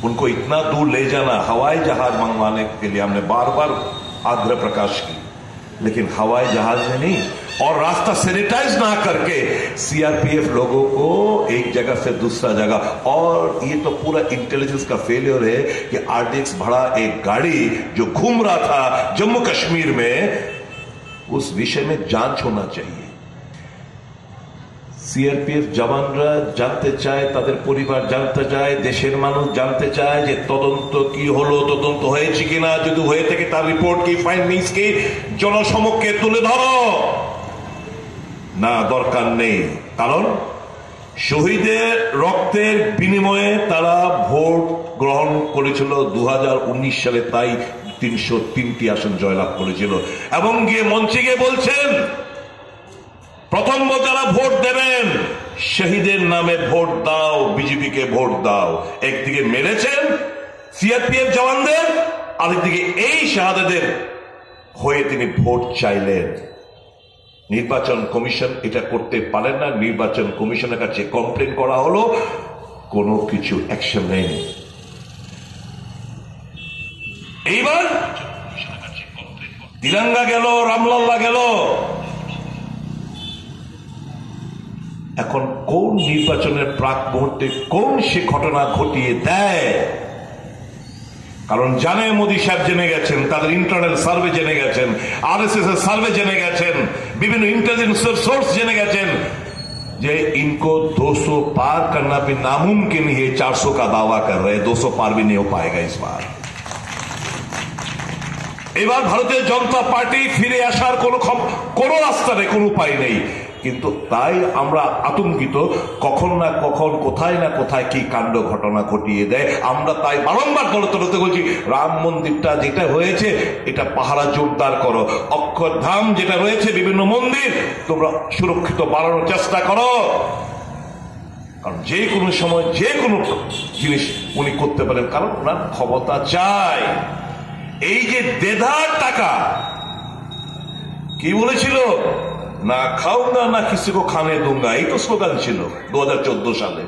उनको इतना दूर ले जाना, हवाई जहाज मंगवाने के लिए हमने बार बार आग्रह प्रकाश की, लेकिन हवाई जहाज में नहीं, और रास्ता सैनिटाइज ना करके सीआरपीएफ लोगों को एक जगह से दूसरा जगह, और ये तो पूरा इंटेलिजेंस का फेलियर है कि आरडीएक्स भरा एक गाड़ी जो घूम रहा था जम्मू कश्मीर में, उस विषय में जांच होना चाहिए। সিআরপিএফ জওয়ানরা জানতে চায়, তাদের পরিবার জানতে চায়, দেশের মানুষ জানতে চায় যে তদন্ত কি হলো, তদন্ত হয়েছে কিনা, যদি হয়ে থাকে তার রিপোর্ট কি, ফাইন্ডিংস কি জনসমক্ষে তুলে ধরো। না, দরকার নেই, কারণ শহীদের রক্তের বিনিময়ে তারা ভোট গ্রহণ করেছিল 2019 সালে, তাই 303টি আসন জয়লাভ করেছিল, এবং গিয়ে মঞ্চে গিয়ে বলছেন প্রথম যারা ভোট দেবেন শহীদের নামে ভোট দাও, বিজেপিকে ভোট দাও। একদিকে মেরেছেন সিআরপিএফ জওয়ানদের, আরেকদিকে এই শাহাদাতের হয়ে তিনি ভোট চাইলেন। নির্বাচন কমিশন এটা করতে পারেন না, নির্বাচন কমিশনের কাছে কমপ্লেন করা হলো, কোনো কিছু অ্যাকশন নেয়নি। এইবার তিরঙ্গা গেল, রামলাল্লা গেল, এখন কোন নির্বাচনের প্রাক মুহূর্তে কোন সে ঘটনা ঘটিয়ে দেয়? কারণ জানে মোদী সাহেব জেনে গেছেন, তাদের ইন্টারনাল সার্ভে জেনে গেছেন, आरएसएस এর সার্ভে জেনে গেছেন, বিভিন্ন इंटेलिजेंस सोर्स জেনে গেছেন যে इनको 200 पार करना भी नामुमकिन है। 400 का दावा कर रहे, 200 पार भी नहीं हो पाएगा इस बार। এবার ভারতীয় জনতা পার্টি ফিরে আসার কোনো রাস্তা নেই, কোনো উপায় নেই, কিন্তু তাই আমরা আতঙ্কিত, কখন না কখন কোথায় না কোথায় কি কাণ্ড ঘটনা ঘটিয়ে দেয়। আমরা তাই বারংবার তরতে বলছি, রাম মন্দিরটা যেটা হয়েছে এটা পাহারা জোরদার করো, অক্ষরধাম যেটা রয়েছে বিভিন্ন মন্দির তোমরা সুরক্ষিত বাড়ানোর চেষ্টা করো, কারণ যে কোনো সময় যে কোনো জিনিস উনি করতে পারেন, কারণ ওনার ক্ষমতা চায়। এই যে দেদার টাকা কি বলেছিল, না খাऊंगा না किसी को खाने दूंगा, এই তো স্লোগান ছিল 2014 সালে।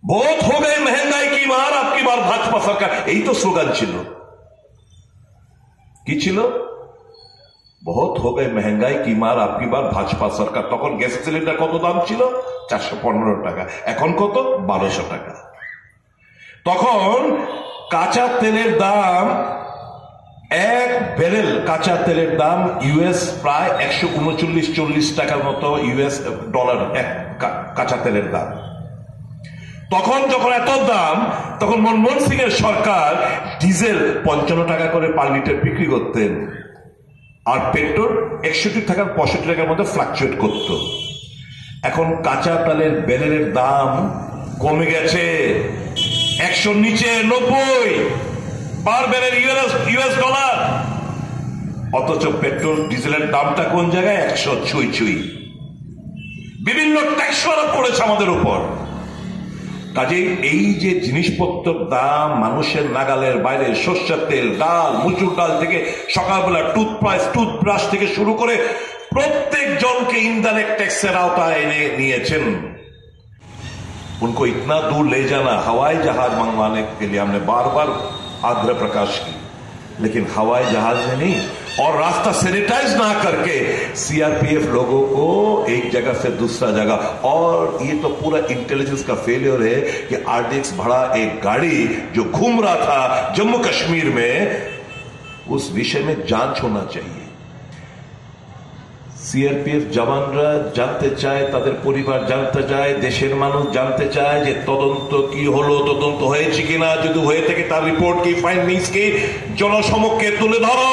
बहुत हो गए महंगाई की मार, आपकी बार भाजपा सरकार, এই তো স্লোগান ছিল। কি ছিল? बहुत हो गए महंगाई की मार, आपकी बार भाजपा सरकार। তখন গ্যাস সিলিন্ডার কত দাম ছিল? 415 টাকা। এখন কত? 1200 টাকা। তখন কাঁচা তেলের দাম, এক ব্যারেল কাঁচা তেলের দাম ইউএস প্রায় 139-40 টাকার মতো ইউএস ডলার এক কাঁচা তেলের দাম। তখন যখন এত দাম, তখন মনমোহন সিং এর সরকার ডিজেল 55 টাকা করে পার লিটার বিক্রি করতেন, আর পেট্রোল 61 টাকা 65 টাকার মধ্যে ফ্লাকচুয়েট করত। এখন কাঁচা তেলের ব্যারেলের দাম কমে গেছে 100 নিচে 90 পার ব্যারেল ইউএস ডলার, অথচ পেট্রোল ডিজেলের দামটা কোন জায়গায়? 100 ছুঁই। বিভিন্ন ট্যাক্স আরোপ করেছে আমাদের উপর। কাজেই এই যে জিনিসপত্রের দাম মানুষের নাগালের বাইরে, সরষের তেল, ডাল, মুসুর ডাল থেকে সকালবেলা টুথব্রাশ থেকে শুরু করে প্রত্যেক জনকে ইনডাইরেক্ট ট্যাক্সের আওতায় এনে নিয়েছেন। उनको इतना दूर ले जाना, हवाई जहाज मंगवाने के लिए हमने बार बार आग्रह प्रकाश की, लेकिन हवाई जहाज में नहीं, और रास्ता सैनिटाइज ना करके सीआरपीएफ लोगों को एक जगह से दूसरा जगह, और ये तो पूरा इंटेलिजेंस का फेलियर है कि आरडीएक्स भरा एक गाड़ी जो घूम रहा था जम्मू कश्मीर में, उस विषय में जांच होना चाहिए। সিআরপিএফ জওয়ানরা জানতে চায়, তাদের পরিবার জানতে চায়, দেশের মানুষ জানতে চায় যে তদন্ত কি হলো, তদন্ত হয়েছে কিনা, যদি হয়ে থাকে তার রিপোর্ট কি, ফাইন্ডিংস কি জনসমক্ষে তুলে ধরো।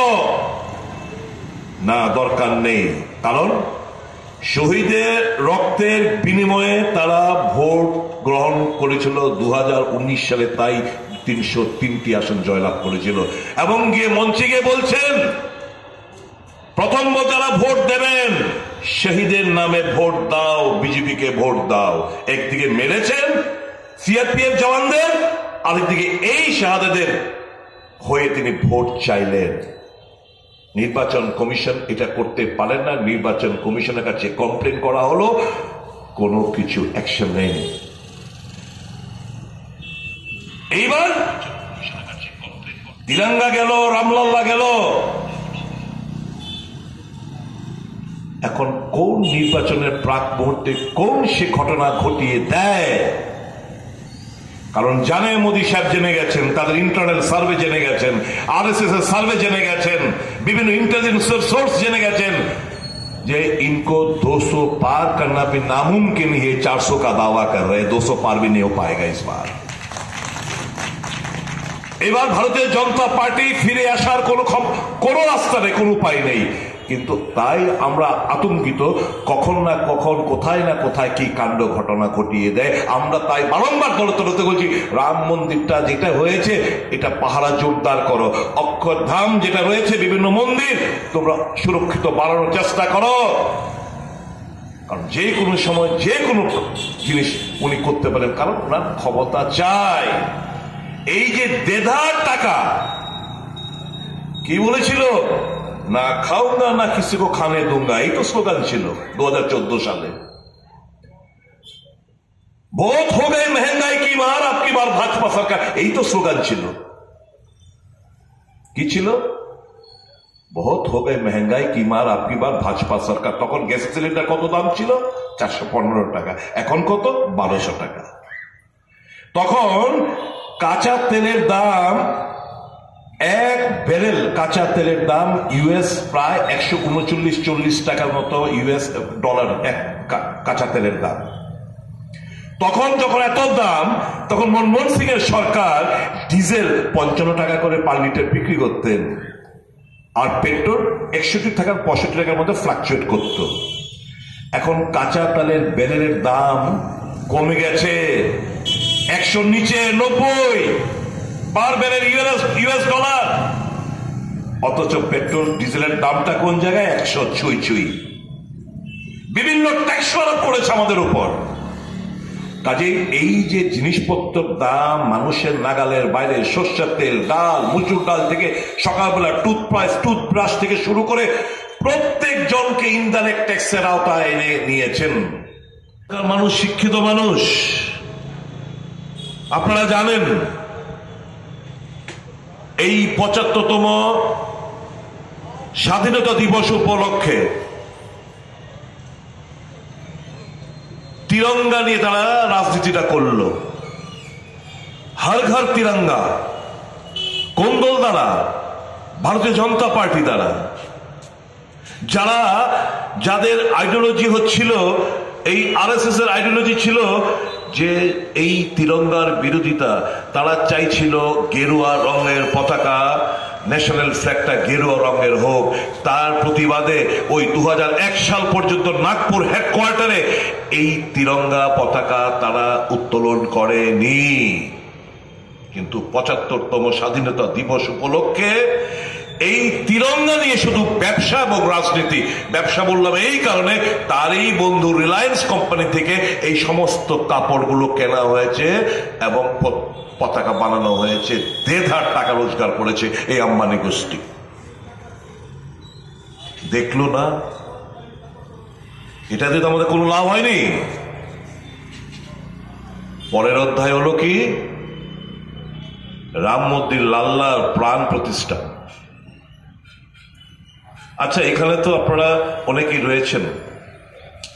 না, দরকার নেই, কারণ শহীদের রক্তের বিনিময়ে তারা ভোট গ্রহণ করেছিল 2019 সালে, তাই 303টি আসন জয়লাভ করেছিল, এবং গিয়ে মঞ্চে গিয়ে বলছেন প্রথম যারা ভোট দেবেন শহীদের নামে ভোট দাও, বিজেপিকে ভোট দাও। একদিকে মেরেছেন সিআরপিএফ জওয়ানদের, আরেকদিকে এই শাহাদাতের হয়ে তিনি ভোট চাইলেন। নির্বাচন কমিশন এটা করতে পারেন না, নির্বাচন কমিশনের কাছে কমপ্লেন করা হলো, কোনো কিছু অ্যাকশন নেয়নি। এইবার তিরঙ্গা গেল, রামলাল্লা গেল, এখন কোন নির্বাচনের প্রাক মুহূর্তে কোন সে ঘটনা ঘটিয়ে দেয়? কারণ জানে মোদী সাহেব জেনে গেছেন, তাদের ইন্টারনাল সার্ভে জেনে গেছেন, आरएसएस এর সার্ভে জেনে গেছেন, বিভিন্ন इंटेलिजेंस सोर्स জেনে গেছেন যে इनको 200 पार करना भी नामुमकिन है। 400 का दावा कर रहे, 200 पार भी नहीं हो पाएगा इस बार। এবার ভারতীয় জনতা পার্টি ফিরে আসার কোনো রাস্তা নেই, কোনো উপায় নেই। কিন্তু তাই আমরা আতঙ্কিত, কখন না কখন কোথায় না কোথায় কি কাণ্ড ঘটনা ঘটিয়ে দেয়। আমরা তাই বারংবার দলতলতে বলছি, রাম মন্দিরটা যেটা হয়েছে এটা পাহারা জোরদার করো, অক্ষরধাম যেটা রয়েছে বিভিন্ন মন্দির তোমরা সুরক্ষিত বাড়ানোর চেষ্টা করো। কারণ যে কোনো সময় যে কোনো জিনিস উনি করতে পারেন, কারণ ওনার ক্ষমতা চায়। এই যে দেদার টাকা, কি বলেছিল, না খাউঙ্গা না কিসি কো খানে দুঙ্গা, এই তো স্লোগান ছিল 2014 সালে। বহুত হো গয়ে महंगाई की मार, अब की बार भाजपा सरकार, এই তো স্লোগান ছিল। কি ছিল? বহুত হো গয়ে महंगाई की मार, अब की बार भाजपा सरकार। তখন গ্যাস সিলিন্ডার কত দাম ছিল? 415 টাকা। এখন কত? 1200 টাকা। তখন কাঁচা তেলের দাম, এক ব্যারেল কাঁচা তেলের দাম ইউএস প্রায় 139-40 টাকার মতো ইউএস ডলার এক কাঁচা তেলের দাম। তখন যখন এত দাম, তখন মনমোহন সিং এর সরকার ডিজেল 55 টাকা করে পার লিটার বিক্রি করতেন, আর পেট্রোল 61 টাকার 65 টাকার মধ্যে ফ্লাকচুয়েট করত। এখন কাঁচা তেলের ব্যারেলের দাম কমে গেছে 100 নিচে 90 পার ব্যারেল ইউএস ডলার। অথচ পেট্রোল ডিজেলের দামটা কোন জায়গায়? 100 ছুঁই। বিভিন্ন ট্যাক্স আরোপ করেছে আমাদের উপর। কাজেই এই যে জিনিসপত্রের দাম মানুষের নাগালের বাইরে, সরষের তেল, ডাল, মুসুর ডাল থেকে সকালবেলা টুথব্রাশ থেকে শুরু করে প্রত্যেক জনকে ইনডাইরেক্ট ট্যাক্সের আওতায় এনে নিয়েছেন। মানুষ শিক্ষিত মানুষ, আপনারা জানেন এই 75তম স্বাধীনতা দিবস উপলক্ষে তিরঙ্গা নিয়ে তারা রাজনীতিটা করল। হর ঘর তিরঙ্গা, কোন দল দ্বারা? ভারতীয় জনতা পার্টি দ্বারা। যাদের আইডিওলজি হচ্ছিল, এই আরএসএস এর আইডিওলজি ছিল যে এই তিরঙ্গার বিরোধিতা, তারা চাইছিল গেরুয়া রঙের পতাকা, ন্যাশনাল ফ্ল্যাগটা গেরুয়া রঙের হোক। তার প্রতিবাদে ওই 2001 সাল পর্যন্ত নাগপুর হেডকোয়ার্টারে এই তিরঙ্গা পতাকা তারা উত্তোলন করেনি। কিন্তু 75তম স্বাধীনতা দিবস উপলক্ষে এই তিরঙ্গা নিয়ে শুধু ব্যবসা এবং রাজনীতি, ব্যবসা বললাম এই কারণে তারই বন্ধু রিলায়েন্স কোম্পানি থেকে এই সমস্ত কাপড়গুলো কেনা হয়েছে এবং পতাকা বানানো হয়েছে। দেধার টাকা রোজগার করেছে এই আম্বানি গোষ্ঠী। দেখলো না? এটাতে তো আমাদের কোনো লাভ হয়নি। পরের অধ্যায় হলো কি? রাম মন্দির লাল্লার প্রাণ প্রতিষ্ঠা। আচ্ছা, এখানে তো আপনারা অনেকেই রয়েছেন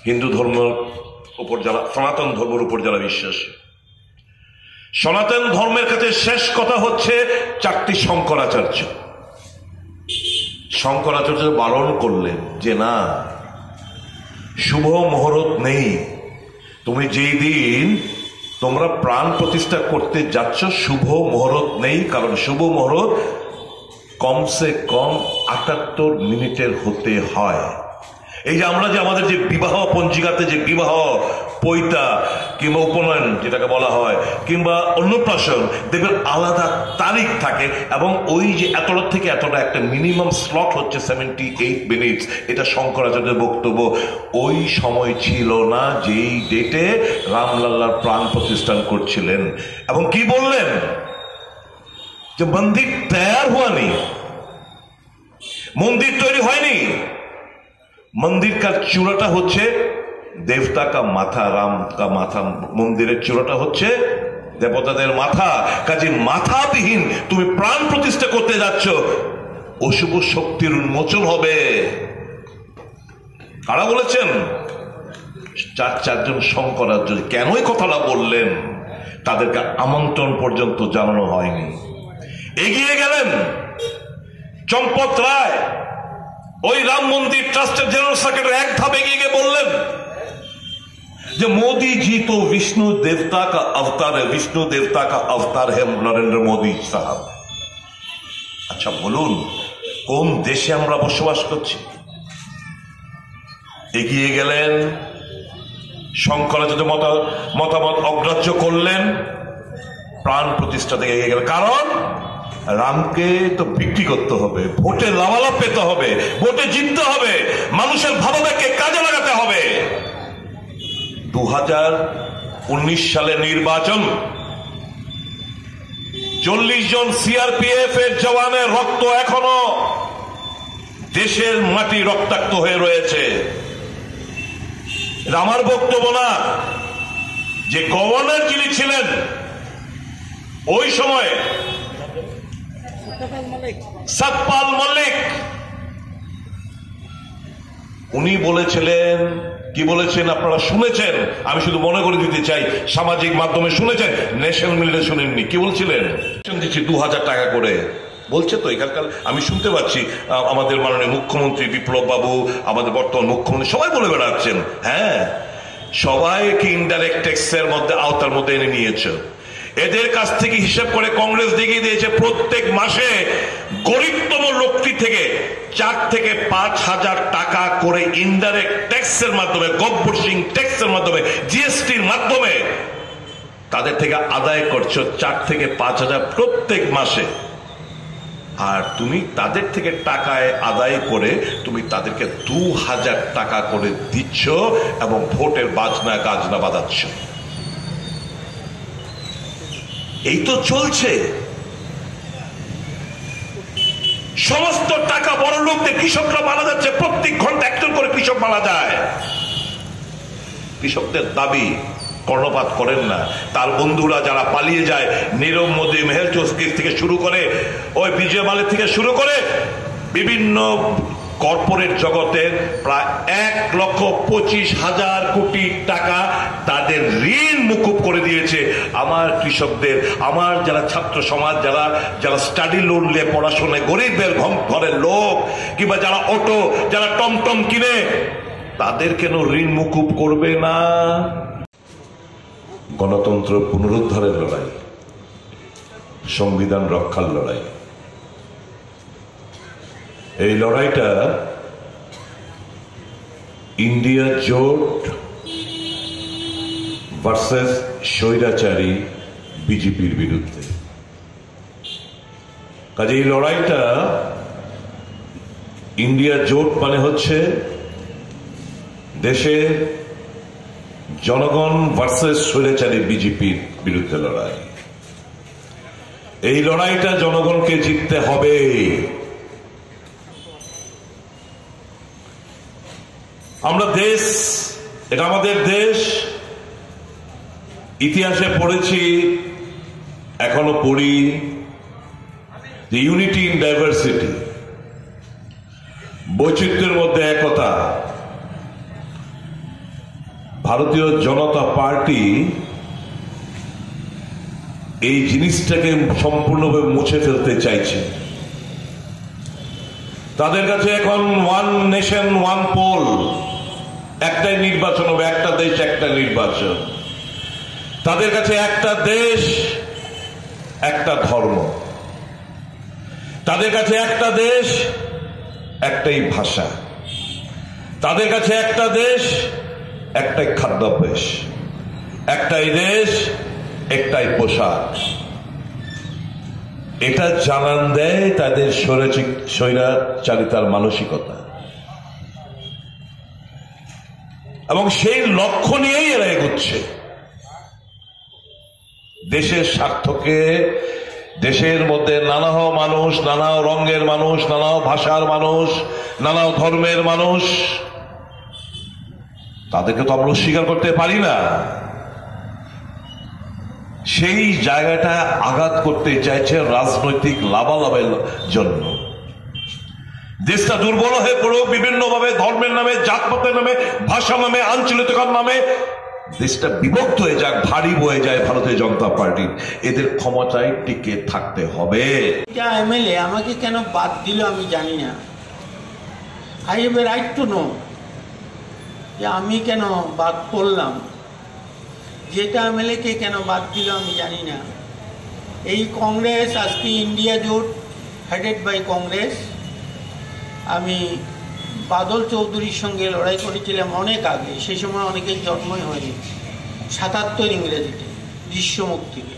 হিন্দু ধর্মের উপর যারা, সনাতন ধর্মের উপর যারা বিশ্বাসী। সনাতন ধর্মের কাছে শেষ কথা হচ্ছে 4টি শঙ্করাচার্য। শঙ্করাচার্য বারণ করলেন যে না, শুভ মুহূর্ত নেই। তুমি যেই দিন তোমরা প্রাণ প্রতিষ্ঠা করতে যাচ্ছ, শুভ মুহূর্ত নেই। কারণ শুভ মুহূর্ত কমসে কম 78 মিনিটের হতে হয়। এই যে আমরা যে আমাদের যে বিবাহ পঞ্জিকাতে যে বিবাহ পৈতা কিংবা উপনয়ন যেটাকে বলা হয়, কিংবা অন্নপ্রাশন, দেখবেন আলাদা তারিখ থাকে এবং ওই যে এতটা থেকে এতটা একটা মিনিমাম স্লট হচ্ছে 78 মিনিটস। এটা শঙ্করাচার্যের বক্তব্য। ওই সময় ছিল না যেই ডেটে রামলাল্লার প্রাণ প্রতিষ্ঠান করছিলেন। এবং কি বললেন যে মন্দির তৈরি হয়নি, মন্দির তৈরি হয়নি। মন্দির কার চূড়াটা হচ্ছে দেবতা কা মাথা, রাম কা মাথা, মন্দিরের চূড়াটা হচ্ছে দেবতাদের মাথা। কাজে মাথাবিহীন তুমি প্রাণ প্রতিষ্ঠা করতে যাচ্ছ, অশুভ শক্তির উন্মোচন হবে। কারা বলেছেন? চারজন শঙ্করাচার্য। কেন এই কথাটা বললেন? তাদেরকে আমন্ত্রণ পর্যন্ত জানানো হয়নি। এগিয়ে গেলেন চম্পত রায়, ওই রাম মন্দির ট্রাস্টের জেনারেল সেক্রেটারি, এক ধাপ এগিয়ে গিয়ে বললেন যে मोदी जी तो विष्णु देवता का अवतार है, विष्णु देवता का अवतार है नरेंद्र मोदी साहब। আচ্ছা বলুন, কোন দেশে আমরা বসবাস করছি? এগিয়ে গেলেন, শঙ্করাচার্য মতামত অগ্রাহ্য করলেন, প্রাণ প্রতিষ্ঠা থেকে এগিয়ে গেলেন। কারণ রামকে তো বিক্রি করতে হবে, ভোটে লাভালাভ পেতে হবে, ভোটে জিততে হবে, মানুষের ভাবাবেগকে কাজে লাগাতে হবে। 2019 সালে নির্বাচন, 40 জন সিআরপিএফ এর জওয়ানের রক্ত এখনো দেশের মাটি রক্তাক্ত হয়ে রয়েছে। আমার বক্তব্য না, যে গভর্নর যিনি ছিলেন ওই সময়, সতপাল মল্লিক, উনি বলেছিলেন, কি বলেছেন আপনারা শুনেছেন, আমি শুধু মনে করে দিতে চাই, সামাজিক মাধ্যমে শুনেছেন, ন্যাশনাল মিডিয়াতে শুনেননি। কি বলছিলেন? দিচ্ছি 2000 টাকা করে বলছে তো এখানকার, আমি শুনতে পাচ্ছি আমাদের মাননীয় মুখ্যমন্ত্রী বিপ্লব বাবু, আমাদের বর্তমান মুখ্যমন্ত্রী সবাই বলে বেড়াচ্ছেন। হ্যাঁ, সবাইকে ইনডাইরেক্ট ট্যাক্সের মধ্যে আওতার মধ্যে এনে নিয়েছে। এদের কাছ থেকে হিসাব করে কংগ্রেস দেখিয়ে দিয়েছে প্রত্যেক মাসে গরিবতম লোকটি থেকে 4 থেকে 5,000 টাকা করে ইনডাইরেক্ট ট্যাক্সের মাধ্যমে, গব্বরসিং ট্যাক্সের মাধ্যমে, জিএসটির মাধ্যমে তাদের থেকে আদায় করছো 4 থেকে 5,000 প্রত্যেক মাসে। আর তুমি তাদের থেকে টাকায় আদায় করে তুমি তাদেরকে 2,000 টাকা করে দিচ্ছ এবং ভোটের বাজনা গাজনা বাজাচ্ছ। এই তো চলছে। সমস্ত টাকা বড় লোকদের, কৃষকরা মারা যাচ্ছে, প্রত্যেক ঘন্টা একজন করে কৃষক মারা যায়। কৃষকদের দাবি কর্ণপাত করেন না। তার বন্ধুরা যারা পালিয়ে যায়, নীরব মোদী, মেহের চৌধুরী থেকে শুরু করে, ওই বিজয় মালিক থেকে শুরু করে বিভিন্ন কর্পোরেট জগতের প্রায় 1,25,000 কোটি টাকা তাদের ঋণ মুকুব করে দিয়েছে আমার কৃষকদের, আমার যারা ছাত্র সমাজ, যারা স্টাডি লোন নিয়ে পড়াশোনায়, গরিবের ঘরের লোক, কিংবা যারা অটো, যারা টমটম কিনে, তাদের কেন ঋণ মুকুব করবে না? গণতন্ত্র পুনরুদ্ধারের লড়াই, সংবিধান রক্ষার লড়াই, এই লড়াইটা ইন্ডিয়া জোট ভার্সেস স্বৈরাচারী বিজেপির বিরুদ্ধে। কাজে এই লড়াইটা, ইন্ডিয়া জোট মানে হচ্ছে দেশের জনগণ ভার্সেস স্বৈরাচারী বিজেপির বিরুদ্ধে লড়াই। এই লড়াইটা জনগণকে জিততে হবে। আমরা দেশ, এটা আমাদের দেশ, ইতিহাসে পড়েছি, এখনো পড়ি, যে ইউনিটি ইন ডাইভার্সিটি, বৈচিত্র্যের মধ্যে একতা। ভারতীয় জনতা পার্টি এই জিনিসটাকে সম্পূর্ণভাবে মুছে ফেলতে চাইছে। তাদের কাছে এখন ওয়ান নেশন ওয়ান পোল, একটাই নির্বাচন হবে, একটা দেশ একটা নির্বাচন। তাদের কাছে একটা দেশ একটা ধর্ম, তাদের কাছে একটা দেশ একটাই ভাষা, তাদের কাছে একটা দেশ একটাই খাদ্যাভ্যাস, একটাই দেশ একটাই পোশাক। এটা জানান দেয় তাদের স্বৈরাচারিতার মানসিকতা, এবং সেই লক্ষ্য নিয়েই এরা এগোচ্ছে। দেশের স্বার্থকে, দেশের মধ্যে নানা মানুষ, নানা রঙের মানুষ, নানা ভাষার মানুষ, নানা ধর্মের মানুষ তাদেরকে তো আমরা অস্বীকার করতে পারি না। সেই জায়গাটা আঘাত করতে চাইছে রাজনৈতিক লাভালাভের জন্য। দেশটা দুর্বল হয়ে পড়ুক বিভিন্ন ভাবে, ধর্মের নামে, জাতপাতের নামে, ভাষা নামে, আঞ্চলিকতার নামে দেশটা বিভক্ত হয়ে যাক, ভারী বয়ে যায় ভারতীয় জনতা পার্টির। এদের ক্ষমতায় টিকে থাকতে হবে। এমএলএ আমাকে কেন বাদ দিল আমি জানি না। I have a right to know যে আমি কেন বাদ পড়লাম, যেটা এমএলএ কে কেন বাদ দিল আমি জানি না। এই কংগ্রেস আজকে ইন্ডিয়া জোট হেডেড বাই কংগ্রেস। আমি বাদল চৌধুরীর সঙ্গে লড়াই করেছিলাম অনেক আগে, সে সময় অনেকের জন্মই হয়নি, ৭৭ ইংরেজিতে দৃশ্যমুক্তিতে।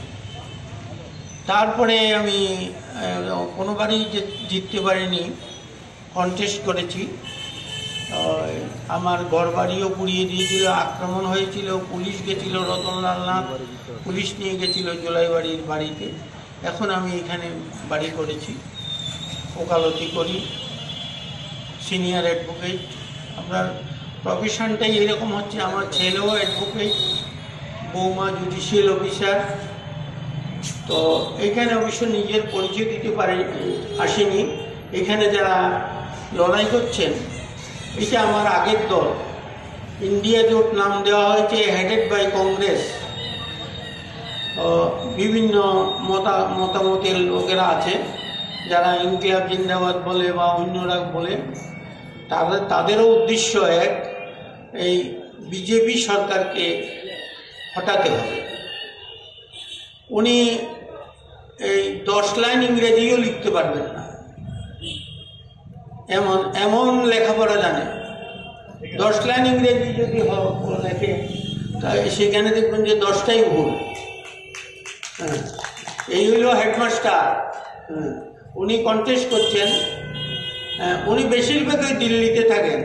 তারপরে আমি কোনোবারই জিততে পারিনি, কন্টেস্ট করেছি। আমার ঘরবাড়িও পুড়িয়ে দিয়েছিল, আক্রমণ হয়েছিল, পুলিশ গেছিল, রতনলাল নাথ পুলিশ নিয়ে গেছিল জোলাইবাড়ির বাড়িতে। এখন আমি এখানে বাড়ি করেছি, ওকালতি করি, সিনিয়র অ্যাডভোকেট। আপনার প্রফেশনটাই এরকম হচ্ছে। আমার ছেলেও অ্যাডভোকেট, বৌমা জুডিশিয়াল অফিসার। তো এখানে অবশ্য নিজের পরিচয় দিতে আসেনি। এখানে যারা লড়াই করছেন এটা আমার আগের দল, ইন্ডিয়া জোট নাম দেওয়া হয়েছে, হেডেড বাই কংগ্রেস। বিভিন্ন মতামতের লোকেরা আছে যারা ইনকিলাব জিন্দাবাদ বলে বা অন্যরা বলে। তাদেরও উদ্দেশ্য এক, এই বিজেপি সরকারকে হটাতে হবে। উনি এই 10 লাইন ইংরেজিও লিখতে পারবেন না, এমন লেখাপড়া জানে। 10 লাইন ইংরেজি যদি লেখে সেখানে দেখবেন যে 10টাই ভুল। এই হইল হেডমাস্টার। উনি কন্টেস্ট করছেন। উনি বেশিরভাগই দিল্লিতে থাকেন।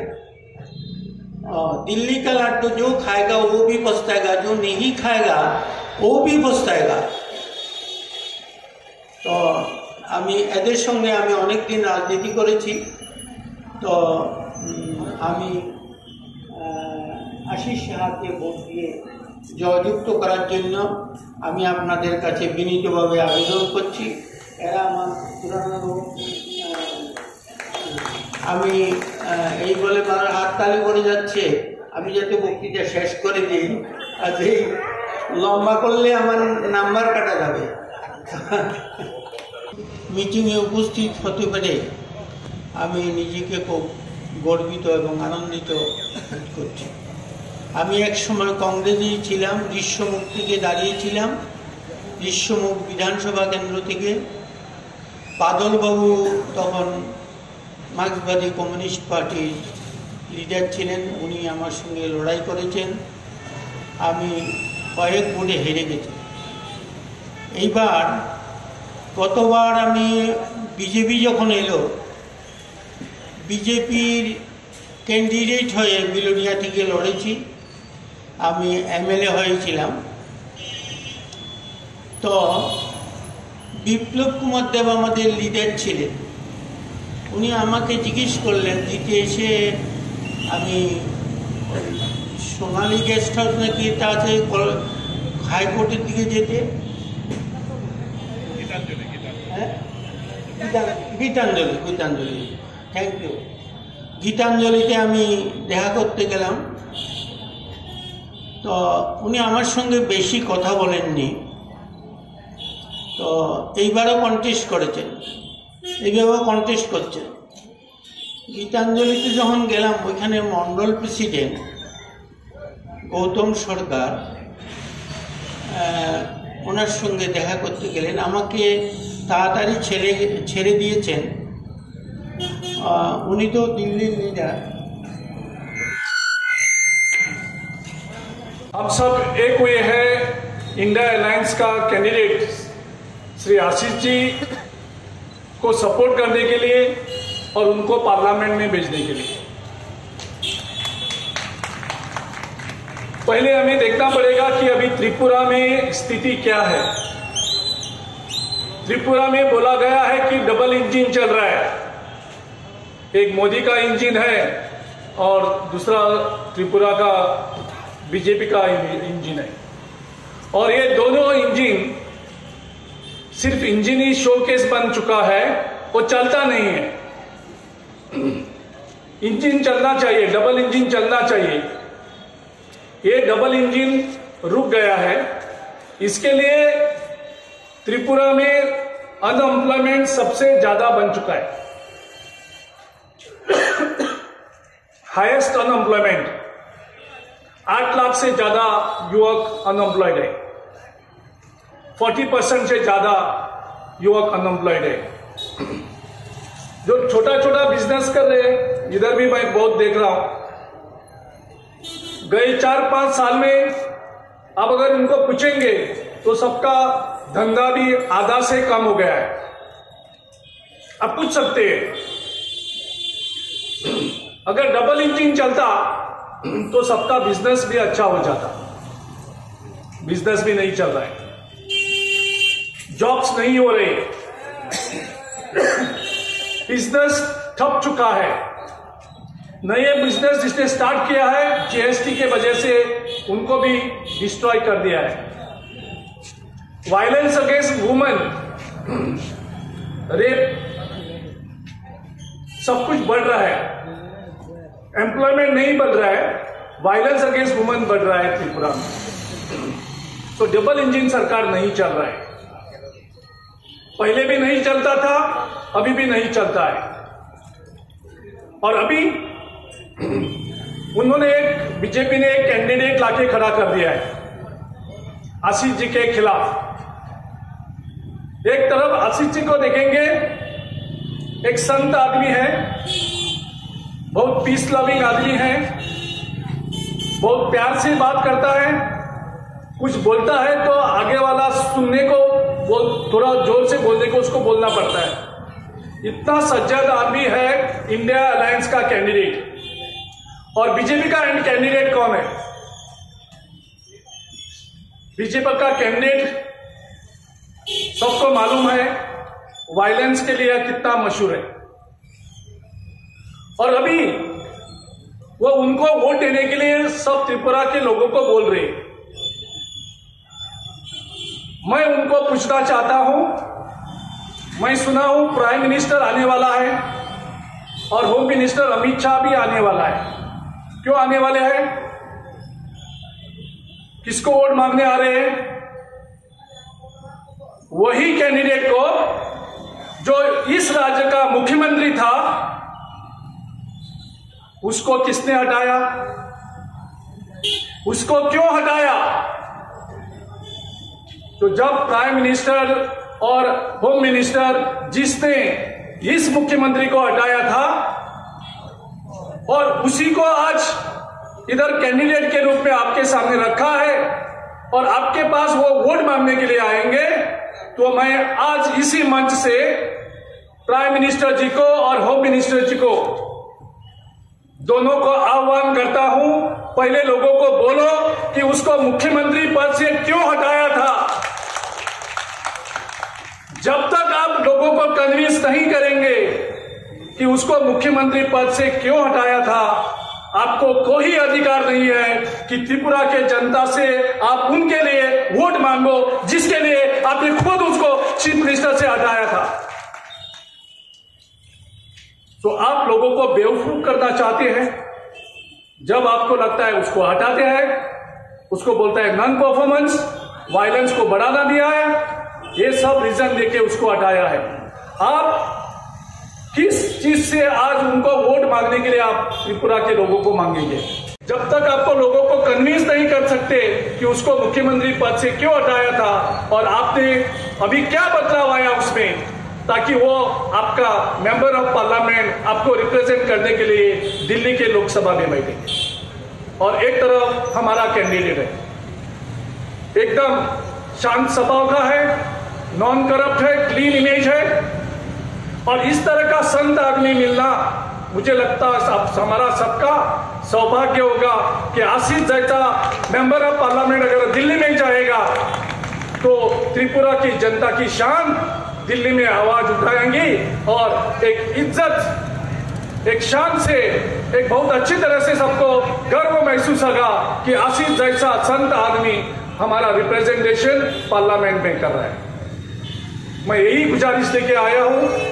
दिल्ली का लड्डू जो खाएगा वो भी पछताएगा, जो नहीं खाएगा वो भी पछताएगा। তো আমি এদের সঙ্গে আমি অনেক দিন রাজনীতি করেছি। তো আমি আশিস সাহাকে ভোট দিয়ে জয়যুক্ত করার জন্য আমি আপনাদের কাছে বিনীতভাবে আবেদন করছি। এরা আমার পুরানো লোক। আমি এই বলে আমার হাততালি করে যাচ্ছে, আমি যাতে বক্তৃতা শেষ করে দিই। আর এই লম্বা করলে আমার নাম্বার কাটা যাবে। মিটিংয়ে উপস্থিত হতে পেরে আমি নিজেকে খুব গর্বিত এবং আনন্দিত বোধ করছি। আমি এক সময় কংগ্রেসেই ছিলাম, দৃশ্যমুখ থেকে দাঁড়িয়েছিলাম, দৃশ্যমুখ বিধানসভা কেন্দ্র থেকে। বাদলবাবু তখন মার্ক্সবাদী কমিউনিস্ট পার্টির লিডার ছিলেন, উনি আমার সঙ্গে লড়াই করেছেন। আমি কয়েক ভোটে হেরে গেছি। এইবার গতবার আমি বিজেপি যখন এলো, বিজেপির ক্যান্ডিডেট হয়ে বিলোনিয়া থেকে লড়েছি, আমি এমএলএ হয়েছিলাম। তো বিপ্লব কুমার দেব আমাদের লিডার ছিলেন। উনি আমাকে জিজ্ঞেস করলেন, দিতে এসে আমি সোনালী গেস্ট হাউস নাকি এটা আছে হাইকোর্টের দিকে যেতে, গীতাঞ্জলি, থ্যাংক ইউ। গীতাঞ্জলিতে আমি দেখা করতে গেলাম। তো উনি আমার সঙ্গে বেশি কথা বলেননি। তো এইবারও কন্টেস্ট করেছেন, এইভাবেও কন্টেস্ট করছেন। গীতাঞ্জলিতে যখন গেলাম, ওইখানে মন্ডল প্রেসিডেন্ট গৌতম সরকার ওনার সঙ্গে দেখা করতে গেলেন। আমাকে তাড়াতাড়ি ছেড়ে দিয়েছেন। উনি তো দিল্লির লিডার। हम सब एक हुए हैं इंडिया अलायंस का कैंडिडेट श्री आशीष जी को सपोर्ट करने के लिए और उनको पार्लियामेंट में भेजने के लिए। पहले हमें देखना पड़ेगा कि अभी त्रिपुरा में स्थिति क्या है। त्रिपुरा में बोला गया है कि डबल इंजन चल रहा है, एक मोदी का इंजन है और दूसरा त्रिपुरा का बीजेपी का इंजन है। और ये दोनों इंजन सिर्फ इंजन ही शोकेस बन चुका है, वो चलता नहीं है। इंजन चलना चाहिए, डबल इंजन चलना चाहिए। ये डबल इंजन रुक गया है। इसके लिए त्रिपुरा में अनएम्प्लॉयमेंट सबसे ज्यादा बन चुका है, हाईएस्ट अनएम्प्लॉयमेंट। 8 लाख से ज्यादा युवक अनएम्प्लॉयड है, 40% से ज्यादा युवक अनएम्प्लॉयड है। जो छोटा छोटा बिजनेस कर रहे हैं, इधर भी मैं बहुत देख रहा हूं, गए 4-5 साल में अब अगर इनको पूछेंगे तो सबका धंधा भी आधा से कम हो गया है। अब पूछ सकते हैं, अगर डबल इंजन चलता तो सबका बिजनेस भी अच्छा हो जाता। बिजनेस भी नहीं चल रहा है, जॉब्स नहीं हो रहे, बिजनेस ठप चुका है। नए बिजनेस जिसने स्टार्ट किया है, जीएसटी के वजह से उनको भी डिस्ट्रॉय कर दिया है। वायलेंस अगेंस्ट वुमेन, रेप, सब कुछ बढ़ रहा है। एम्प्लॉयमेंट नहीं बढ़ रहा है, वायलेंस अगेंस्ट वुमेन बढ़ रहा है त्रिपुरा में। तो डबल इंजन सरकार नहीं चल रहा है, पहले भी नहीं चलता था, अभी भी नहीं चलता है। और अभी उन्होंने बीजेपी ने एक कैंडिडेट लाके खड़ा कर दिया है आशीष जी के खिलाफ। एक तरफ आशीष जी को देखेंगे, एक संत आदमी है, बहुत पीस लविंग आदमी है, बहुत प्यार से बात करता है, कुछ बोलता है तो आगे वाला सुनने को थोड़ा जोर से बोलने को उसको बोलना पड़ता है। इतना सज्जन आदमी है इंडिया अलायंस का कैंडिडेट। और बीजेपी का कैंडिडेट कौन है? बीजेपी का कैंडिडेट सबको मालूम है वायलेंस के लिए कितना मशहूर है। और अभी वो उनको वोट देने के लिए सब त्रिपुरा के लोगों को बोल रहे हैं। मैं उनको पूछना चाहता हूं, मैं सुना हूं प्राइम मिनिस्टर आने वाला है और होम मिनिस्टर अमित शाह भी आने वाला है। क्यों आने वाले हैं? किसको वोट मांगने आ रहे हैं? वही कैंडिडेट को जो इस राज्य का मुख्यमंत्री था, उसको किसने हटाया? उसको क्यों हटाया? तो जब प्राइम मिनिस्टर और होम मिनिस्टर जिसने इस मुख्यमंत्री को हटाया था और उसी को आज इधर कैंडिडेट के रूप में आपके सामने रखा है और आपके पास वो वोट मांगने के लिए आएंगे, तो मैं आज इसी मंच से प्राइम मिनिस्टर जी को और होम मिनिस्टर जी को दोनों को आह्वान करता हूं, पहले लोगों को बोलो कि उसको मुख्यमंत्री पद से क्यों हटाया था। जब तक आप लोगों को कन्विंस नहीं करेंगे कि उसको मुख्यमंत्री पद से क्यों हटाया था, आपको कोई अधिकार नहीं है कि त्रिपुरा के जनता से आप उनके लिए वोट मांगो जिसके लिए आपने खुद उसको चीफ मिनिस्टर से हटाया था। तो आप लोगों को बेवकूफ करना चाहते हैं। जब आपको लगता है उसको हटाते हैं, उसको बोलता है नॉन परफॉर्मेंस, वायलेंस को बढ़ाना दिया है, ये सब रीजन देके उसको हटाया है। आप किस चीज से आज उनको वोट मांगने के लिए आप त्रिपुरा के लोगों को मांगेंगे? जब तक आपको लोगों को कन्विंस नहीं कर सकते कि उसको मुख्यमंत्री पद से क्यों हटाया था और आपने अभी क्या बदलाव आया उसमें, ताकि वो आपका मेंबर ऑफ पार्लियामेंट आपको रिप्रेजेंट करने के लिए दिल्ली के लोकसभा में बैठे। और एक तरफ हमारा कैंडिडेट है, एकदम शांत स्वभाव का है, नॉन करप्ट है, क्लीन इमेज है। और इस तरह का संत आदमी मिलना, मुझे लगता है हमारा सबका सौभाग्य होगा कि आशीष जैसा मेंबर ऑफ पार्लियामेंट अगर दिल्ली में जाएगा तो त्रिपुरा की जनता की शान दिल्ली में आवाज उठाएंगी और एक इज्जत, एक शान से, एक बहुत अच्छी तरह से सबको गर्व महसूस होगा कि आसिफ जैसा संत आदमी हमारा रिप्रेजेंटेशन पार्लियामेंट में कर रहा है। मैं यही गुजारिश लेके आया हूं